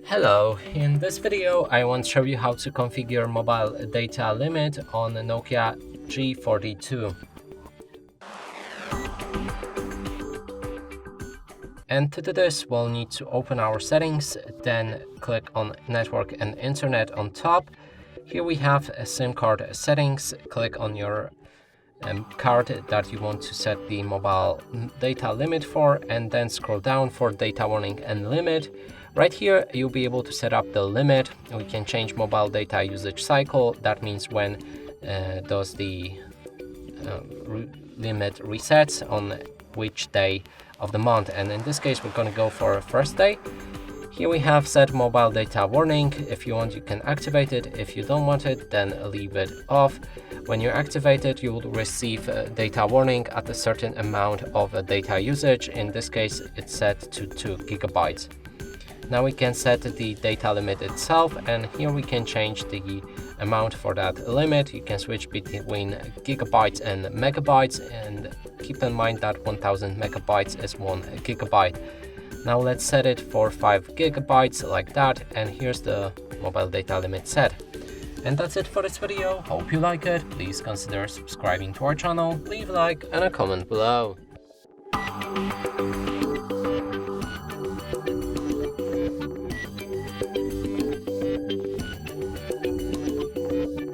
Hello, in this video I want to show you how to configure mobile data limit on Nokia G42. And to do this, we'll need to open our settings, then click on Network and Internet on top. Here we have a SIM card settings. Click on your card that you want to set the mobile data limit for, and then scroll down for data warning and limit. Right here you'll be able to set up the limit. We can change mobile data usage cycle. That means when does the limit resets, on which day of the month, and in this case we're going to go for first day. Here we have set mobile data warning. If you want, you can activate it. If you don't want it, then leave it off. When you activate it, you will receive a data warning at a certain amount of data usage. In this case, it's set to 2 gigabytes. Now we can set the data limit itself, and here we can change the amount for that limit. You can switch between gigabytes and megabytes, and keep in mind that 1000 megabytes is 1 gigabyte. Now let's set it for 5 gigabytes like that, and here's the mobile data limit set. And that's it for this video. Hope you like it. Please consider subscribing to our channel, leave a like and a comment below.